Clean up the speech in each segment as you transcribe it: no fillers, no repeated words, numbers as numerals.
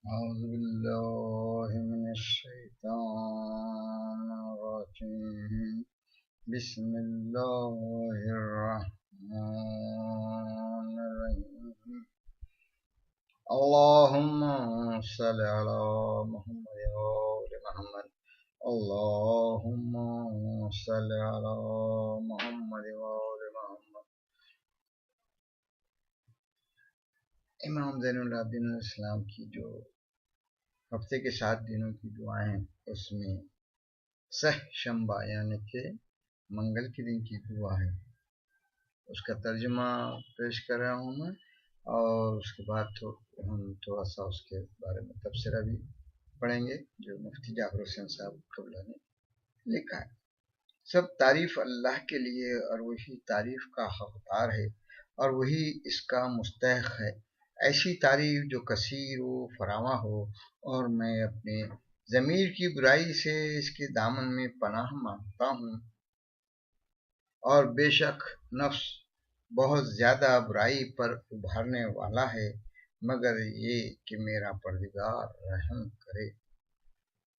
أعوذ بالله من الشيطان الرجيم. بسم الله الرحمن الرحيم. اللهم صل على محمد وآل محمد. اللهم صل على محمد وآل محمد. امام زین العابدین علیہ السلام کی جو ہفتے کے 7 دنوں کی دعائیں ہیں، اس میں سہ شنبہ یعنی کہ منگل کے دن کی دعا ہے، اس کا ترجمہ پیش کر رہا ہوں میں، اور اس کے بعد ہم تھوڑا سا اس کے بارے میں تبصرہ بھی پڑھیں گے جو مفتی جعفر حسین صاحب قبلہ نے لکھا ہے۔ سب تعریف اللہ کے لیے، اور وہی تعریف کا حقدار ہے اور وہی اس کا مستحق ہے۔ ایسی تعریف جو کثیر و فراواں ہو، اور میں اپنے ضمیر کی برائی سے اس کے دامن میں پناہ مانگتا ہوں، اور بے شک نفس بہت زیادہ برائی پر ابھارنے والا ہے، مگر یہ کہ میرا پروردگار رحم کرے۔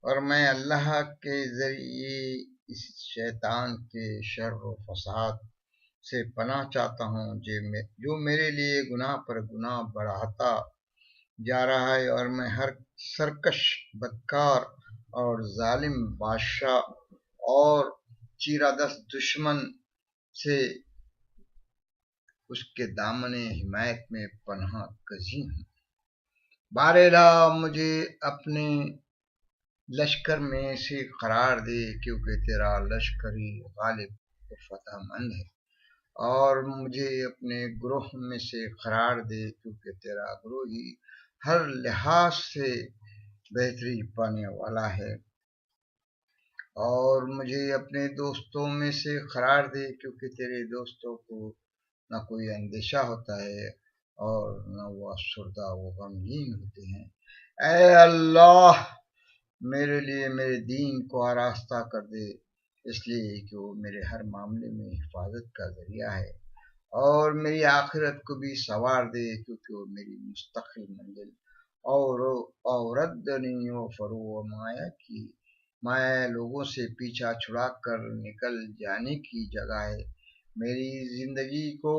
اور میں اللہ کے ذریعے اس شیطان کے شر و فساد سے پناہ چاہتا ہوں جو میرے لیے گناہ پر گناہ بڑھاتا جا رہا ہے، اور میں ہر سرکش، بدکار اور ظالم بادشاہ اور چیرہ دست دشمن سے اس کے دامن حمایت میں پناہ گزین ہوں۔ بار الہ مجھے اپنے لشکر میں سے قرار دے، کیونکہ تیرا لشکر ہی غالب و فتح مند ہے، اور مجھے اپنے گروہ میں سے قرار دے، کیونکہ تیرا گروہ ہی ہر لحاظ سے بہتری پانے والا ہے، اور مجھے اپنے دوستوں میں سے قرار دے، کیونکہ تیرے دوستوں کو نہ کوئی اندیشہ ہوتا ہے اور نہ وہ افسردہ و غمگین ہوتے ہیں۔ اے اللہ، میرے لیے میرے دین کو آراستہ کر دے، اس لیے کہ وہ میرے ہر معاملے میں حفاظت کا ذریعہ ہے، اور میری آخرت کو بھی سنوار دے، کیونکہ وہ میری مستقل منزل اور ردنی و فرو مایا کی مایا لوگوں سے پیچھا چھڑا کر نکل جانے کی جگہ ہے۔ میری زندگی کو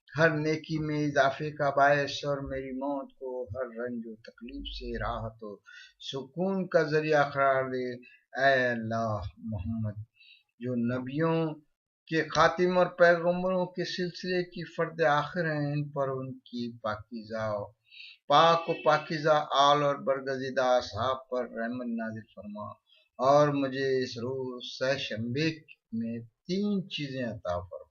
ہر نیکی میں اضافے کا باعث، اور میری موت کو ہر رنج و تکلیف سے راحت و سکون کا ذریعہ قرار دے۔ اے اللہ، محمد جو نبیوں کے خاتم اور پیغمبروں کے سلسلے کی فرد آخر ہیں، ان پر ان کی پاک و پاکیزہ آل اور برگزیدہ اصحاب پر رحمت نازل فرما، اور مجھے اس روز سہ شنبے میں 3 چیزیں عطا فرما۔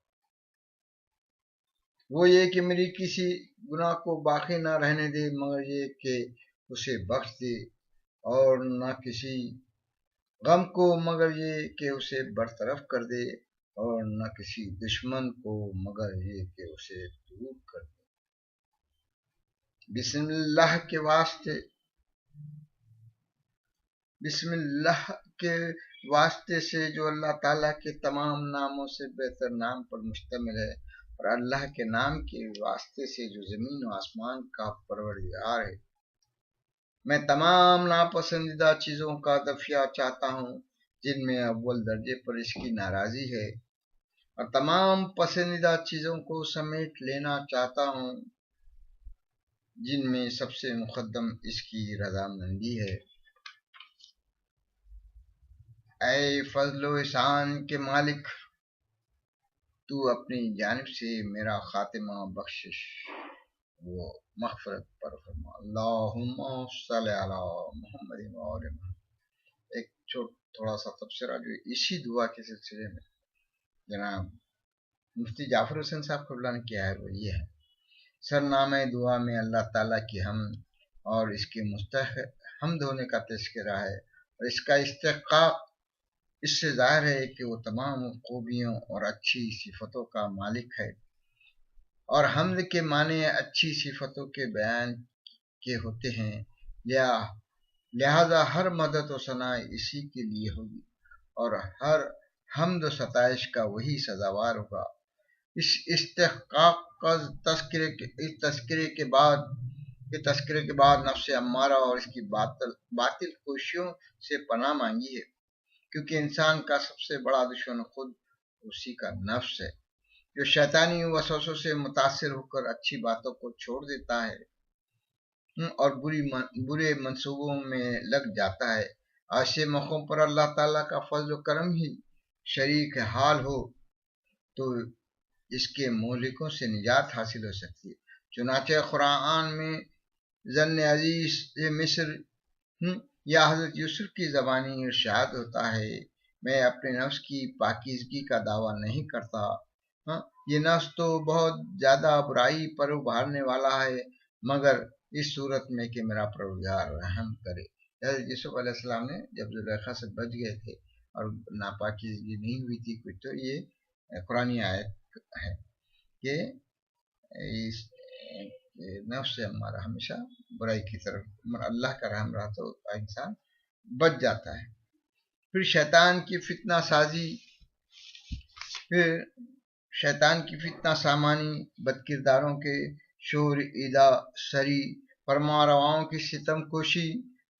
وہ یہ کہ میری کسی گناہ کو باقی نہ رہنے دے، مگر یہ کہ اسے بخش دے، اور نہ کسی غم کو مگر یہ کہ اسے برطرف کر دے، اور نہ کسی دشمن کو مگر یہ کہ اسے دور کر دے۔ بسم اللہ کے واسطے سے جو اللہ تعالیٰ کے تمام ناموں سے بہتر نام پر مشتمل ہے، اور اللہ کے نام کے واسطے سے جو زمین و آسمان کا پروردگار ہے۔ میں تمام ناپسندیدہ چیزوں کا دفعہ چاہتا ہوں جن میں اول درجے پر اس کی ناراضی ہے، اور تمام پسندیدہ چیزوں کو سمیٹ لینا چاہتا ہوں جن میں سب سے مقدم اس کی رضامندی ہے۔ اے فضل و احسان کے مالک، تو اپنی جانب سے میرا خاتمہ بخشش و مغفرت پر فرما۔ اللہم صلی علی محمد و آل محمد۔ ایک تھوڑا سا تبصرہ جو اسی دعا کے سلسلے میں جناب مفتی جعفر حسین صاحب قبلہ نے کیا ہے، وہ یہ ہے: سرنامہ دعا میں اللہ تعالیٰ کی حمد اور اس کے مستحق حمد ہونے کا تذکرہ ہے، اور اس کا استحقاق اس سے ظاہر ہے کہ وہ تمام خوبیوں اور اچھی صفتوں کا مالک ہے، اور حمد کے معنی اچھی صفتوں کے بیان کے ہوتے ہیں، لہذا ہر مدد و ثنا اسی کے لیے ہوگی، اور ہر حمد و ستائش کا وہی سزاوار ہوگا۔ اس استحقاق کا تذکرے کے بعد کہ تذکرے کے بعد نفس امارہ اور اس کی باطل کوششوں سے پناہ مانگی ہے، کیونکہ انسان کا سب سے بڑا دشمن خود اسی کا نفس ہے، جو شیطانی وسوسوں سے متاثر ہو کر اچھی باتوں کو چھوڑ دیتا ہے اور برے منصوبوں میں لگ جاتا ہے۔ ایسے موقعوں پر اللہ تعالیٰ کا فضل و کرم ہی شریک حال ہو تو اس کے مہلکوں سے نجات حاصل ہو سکتی ہے۔ چنانچہ قرآن میں ذن عزیز مصر یا حضرت یوسف کی زبانی ارشاد ہوتا ہے، میں اپنے نفس کی پاکیزگی کا دعویٰ نہیں کرتا، یہ نفس تو بہت زیادہ برائی پر ابھارنے والا ہے، مگر اس صورت میں کہ میرا پروردگار رحم کرے۔ حضرت یوسف علیہ السلام نے جب زلیخا سے بچ گئے تھے اور ناپاکیزگی نہیں ہوئی تھی کچھ، تو یہ قرآن آیت ہے کہ اس نفس سے ہمارا ہمیشہ برائی کی طرف اللہ کا رحم رہا تو انسان بچ جاتا ہے۔ پھر شیطان کی فتنہ سامانی، بد کرداروں کے شور ایدا سری، فرما رواؤں کی ستم کوشی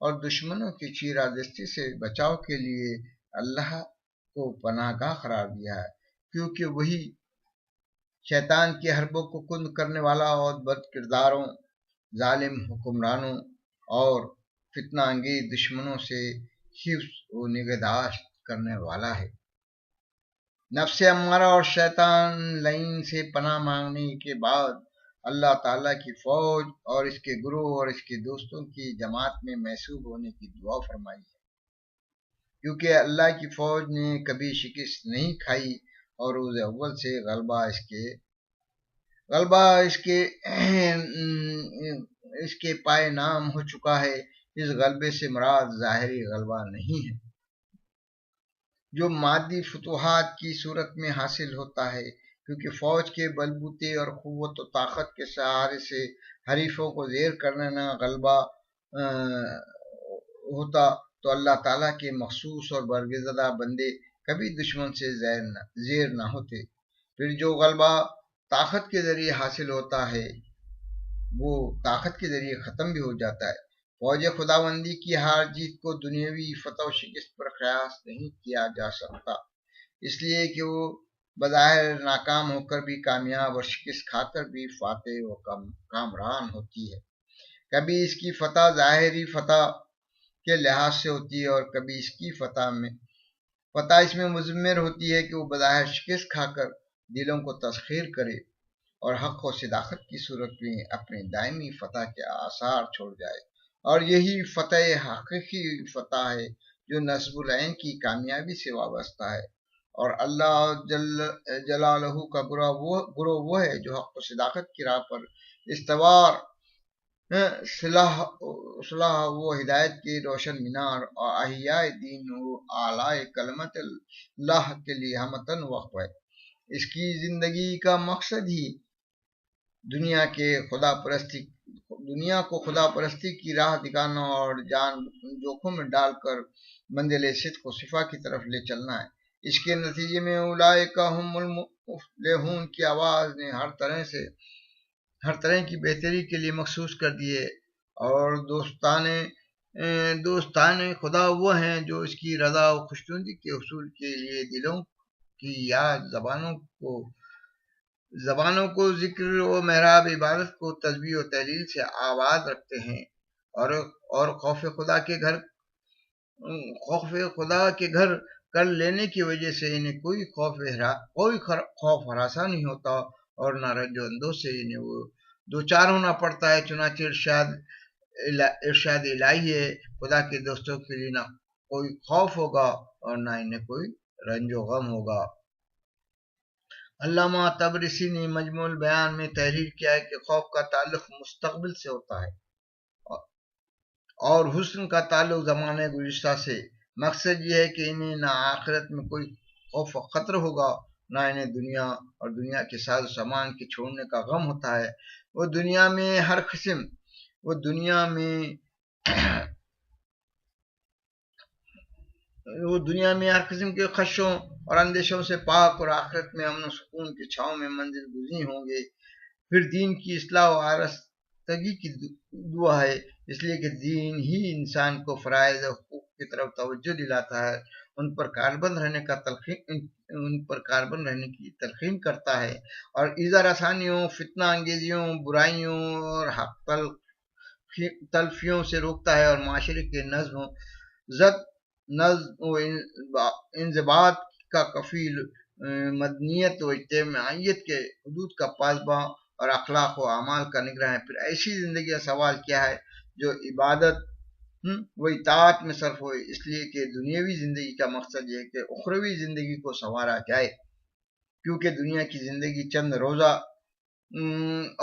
اور دشمنوں کی چیرہ دستی سے بچاؤ کے لیے اللہ کو پناہ گاہ قرار دیا ہے، کیونکہ وہی شیطان کے حربوں کو کند کرنے والا اور بد کرداروں، ظالم حکمرانوں اور فتنہ انگیز دشمنوں سے حفظ و نگہداشت کرنے والا ہے۔ نفس امارہ اور شیطان لعین سے پناہ مانگنے کے بعد اللہ تعالیٰ کی فوج اور اس کے گروہ اور اس کے دوستوں کی جماعت میں محسوب ہونے کی دعا فرمائی ہے، کیونکہ اللہ کی فوج نے کبھی شکست نہیں کھائی اور روز اول سے غلبہ اس کے پائے نام ہو چکا ہے۔ اس غلبے سے مراد ظاہری غلبہ نہیں ہے جو مادی فتوحات کی صورت میں حاصل ہوتا ہے، کیونکہ فوج کے بلبوتے اور قوت و طاقت کے سہارے سے حریفوں کو زیر کرنے نہ غلبہ ہوتا تو اللہ تعالیٰ کے مخصوص اور برگزیدہ بندے کبھی دشمن سے زیر نہ ہوتے۔ پھر جو غلبہ طاقت کے ذریعے حاصل ہوتا ہے وہ طاقت کے ذریعے ختم بھی ہو جاتا ہے۔ فوج خداوندی کی ہار جیت کو دنیاوی فتح و شکست پر قیاس نہیں کیا جا سکتا، اس لیے کہ وہ بظاہر ناکام ہو کر بھی کامیاب اور شکست کھا کر بھی فاتح و کامران ہوتی ہے۔ کبھی اس کی فتح ظاہری فتح کے لحاظ سے ہوتی ہے اور کبھی اس کی فتح اس میں مضمر ہوتی ہے کہ وہ بظاہر شکست کھا کر دلوں کو تسخیر کرے اور حق و صداقت کی صورت میں اپنے دائمی فتح کے آثار چھوڑ جائے، اور یہی فتح حقیقی فتح ہے جو نصب العین کی کامیابی سے وابستہ ہے، اور اللہ جلالہ کا گروہ وہ ہے جو حق و صداقت کی راہ پر استوار صلاح و ہدایت کی روشن مینار اور احیاء دین و اعلاء کلمت اللہ کے لیے ہمتن وقف ہے۔ اس کی زندگی کا مقصد ہی دنیا کو خدا پرستی کی راہ دکھانا اور جان جوخم میں ڈال کر منزل صدق و صفا کی طرف لے چلنا ہے۔ اس کے نتیجے میں اولئک هم المفلحون کی آواز نے ہر طرح کی بہتری کے لیے مخصوص کر دیے، اور دوستان خدا وہ ہیں جو اس کی رضا و خوشنودی کے حصول کے لیے دلوں کی یاد، زبانوں کو ذکر و محراب عبادت کو تسبیح و تحلیل سے آباد رکھتے ہیں، اور خوف خدا کے گھر کر لینے کی وجہ سے انہیں کوئی خوف ہراساں نہیں ہوتا اور نہ رنج و اندوہ سے انہیں وہ دوچار ہونا پڑتا ہے۔ چنانچہ ارشاد الہی ہے، خدا کے دوستوں کے لیے نہ کوئی خوف ہوگا اور نہ انہیں کوئی رنج و غم ہوگا۔ علامہ طبرسی نے مجموع البیان میں تحریر کیا ہے کہ خوف کا تعلق مستقبل سے ہوتا ہے اور حزن کا تعلق زمانے گزشتہ سے۔ مقصد یہ ہے کہ انہیں نہ آخرت میں کوئی خوف و خطر ہوگا، نہ انہیں دنیا اور دنیا کے ساز و سامان کے چھوڑنے کا غم ہوتا ہے۔ وہ دنیا میں ہر قسم کے خدشوں اور اندیشوں سے پاک اور آخرت میں امن و سکون کی چھاؤں میں منزل گزین ہوں گے۔ پھر دین کی اصلاح و پختگی کی دعا ہے، اس لیے کہ دین ہی انسان کو فرائض اور حقوق کی طرف توجہ دلاتا ہے، ان پر کاربند رہنے کی تلقین کرتا ہے، اور ایذا رسانیوں، فتنہ انگیزیوں، برائیوں اور حق تلفیوں سے روکتا ہے، اور معاشرے کے نظم و انضباط کا کفیل، مدنیت و اجتماعیت کے حدود کا پاسباں اور اخلاق و اعمال کا نگراں ہے۔ پھر ایسی زندگی کا سوال کیا ہے جو عبادت و اطاعت میں صرف ہو، اس لیے کہ دنیاوی زندگی کا مقصد یہ ہے کہ اخروی زندگی کو سنوارا جائے، کیونکہ دنیا کی زندگی چند روزہ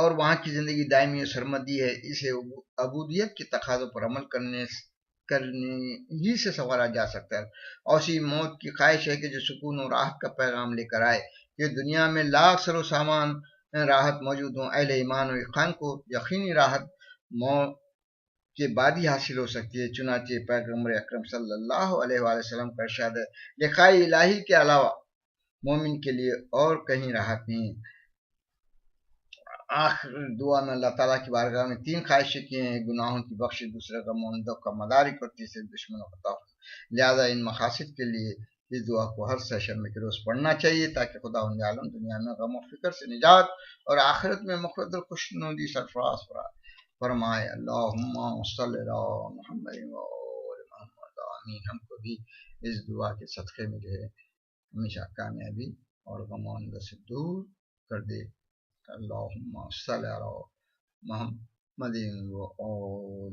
اور وہاں کی زندگی دائمی و سرمدی ہے، اسے عبودیت کے تقاضوں پر عمل کرنے ہی سے سنوارا جا سکتا ہے۔ ایسی موت کی خواہش ہے کہ جو سکون و راحت کا پیغام لے کر آئے، کہ دنیا میں لاکھ سر و سامان راحت موجود ہوں، اہل ایمان و یقین کو یقینی راحت موت کے بعد ہی حاصل ہو سکتی ہے۔ چنانچہ پیغمبر اکرم صلی اللہ علیہ وآلہ وسلم کا ارشاد ہے، لقاء الہی کے علاوہ مومن کے لیے اور کہیں راحت نہیں۔ آخر دعا میں اللہ تعالیٰ کی بارگاہ میں 3 خواہشیں کی ہیں: گناہوں کی بخشش، دوسرے کا دکھ کا مدارک، اور تیسرے دشمنوں کا تحفظ۔ لہذا ان مقاصد کے لیے اس دعا کو ہر سشنبے کے روز پڑھنا چاہیے، تاکہ خداوند عالم دنیا میں غم و فکر سے نجات اور آخرت میں مقدر خوشنودی سرفراز فرمائے۔ اللہم صلی علی محمد و آل محمد، آمین۔ ہم کو بھی اس دعا کے صدقے میں جو ہے ہمیشہ کامیابی اور غم و اندر سے دور کر دے۔ اللہم صلی علی محمد و آل